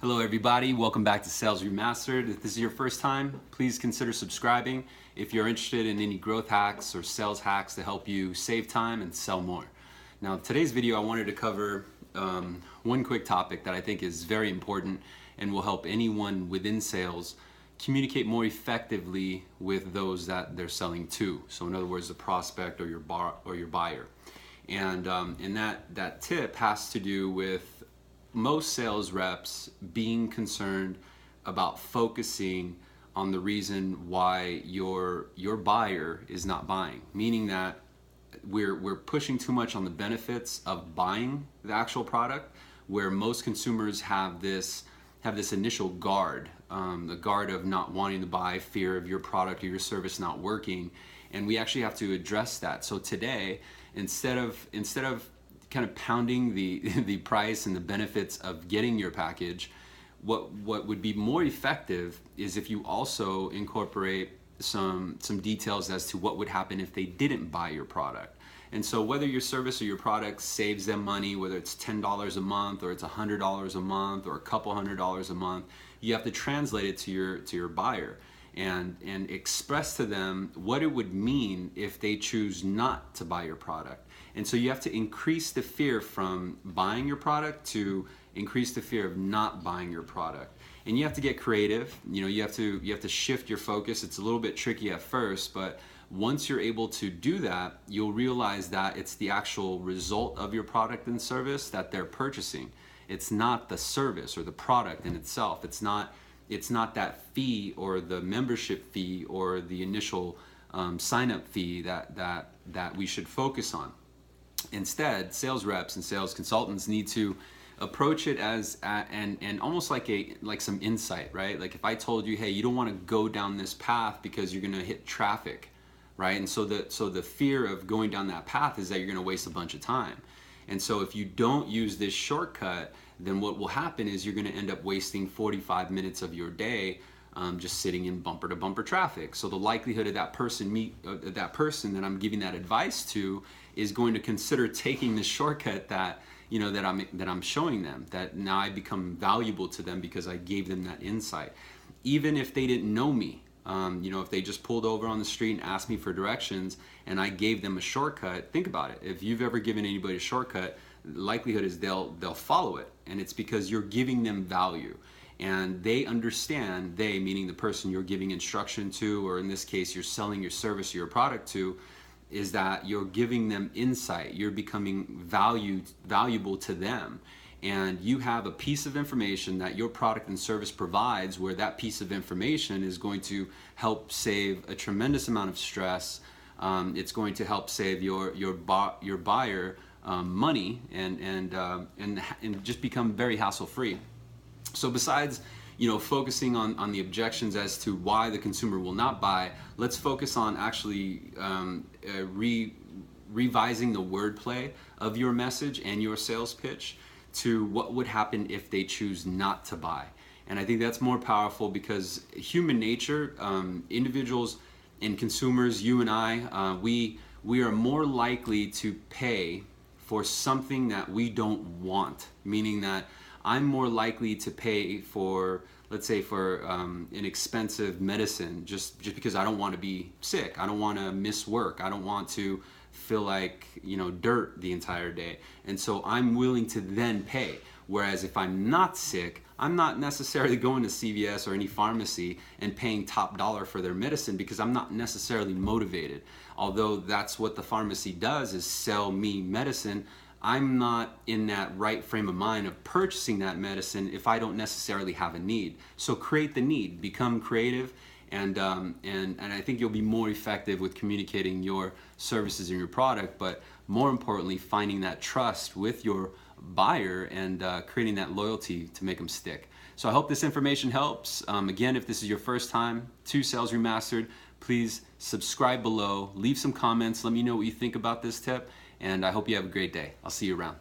Hello everybody, welcome back to Sales Remastered. If this is your first time, please consider subscribing if you're interested in any growth hacks or sales hacks to help you save time and sell more. Now today's video I wanted to cover one quick topic that I think is very important and will help anyone within sales communicate more effectively with those that they're selling to. So in other words, the prospect or your buyer. And that tip has to do with most sales reps being concerned about focusing on the reason why your buyer is not buying, meaning that we're pushing too much on the benefits of buying the actual product, where most consumers have this initial guard, the guard of not wanting to buy, fear of your product or your service not working, and we actually have to address that. So today, instead of kind of pounding the price and the benefits of getting your package, what would be more effective is if you also incorporate some details as to what would happen if they didn't buy your product. And so whether your service or your product saves them money, whether it's $10 a month or it's $100 a month or a couple $100 a month, you have to translate it to your buyer and express to them what it would mean if they choose not to buy your product. And so you have to increase the fear from buying your product to increase the fear of not buying your product. And you have to get creative. You know, you have to shift your focus. It's a little bit tricky at first, but once you're able to do that, you'll realize that it's the actual result of your product and service that they're purchasing. It's not the service or the product in itself. It's not that fee or the membership fee or the initial sign-up fee that we should focus on. Instead, sales reps and sales consultants need to approach it as and almost like some insight, right? Like if I told you, hey, you don't want to go down this path because you're going to hit traffic, right? And so the fear of going down that path is that you're going to waste a bunch of time. And so if you don't use this shortcut, then what will happen is you're going to end up wasting 45 minutes of your day just sitting in bumper to bumper traffic. So the likelihood of that person that I'm giving that advice to is going to consider taking the shortcut that I'm showing them, that now I become valuable to them because I gave them that insight. Even if they didn't know me, if they just pulled over on the street and asked me for directions and I gave them a shortcut, think about it. If you've ever given anybody a shortcut, the likelihood is they'll follow it, and it's because you're giving them value. And they understand, they meaning the person you're giving instruction to, or in this case you're selling your service or your product to, is that you're giving them insight. You're becoming valuable to them. And you have a piece of information that your product and service provides, where that piece of information is going to help save a tremendous amount of stress. It's going to help save your buyer money and just become very hassle-free. So besides focusing on the objections as to why the consumer will not buy, let's focus on actually revising the wordplay of your message and your sales pitch to what would happen if they choose not to buy. And I think that's more powerful because human nature, individuals and consumers, you and I, we are more likely to pay for something that we don't want, meaning that I'm more likely to pay for, let's say, for an expensive medicine just because I don't want to be sick. I don't want to miss work. I don't want to feel like dirt the entire day. And so I'm willing to then pay. Whereas if I'm not sick, I'm not necessarily going to CVS or any pharmacy and paying top dollar for their medicine because I'm not necessarily motivated. Although that's what the pharmacy does, is sell me medicine, I'm not in that right frame of mind of purchasing that medicine if I don't necessarily have a need. So create the need, become creative, and I think you'll be more effective with communicating your services and your product, but more importantly, finding that trust with your buyer and creating that loyalty to make them stick. So I hope this information helps. Again, if this is your first time to Sales Remastered, please subscribe below, leave some comments, let me know what you think about this tip, and I hope you have a great day. I'll see you around.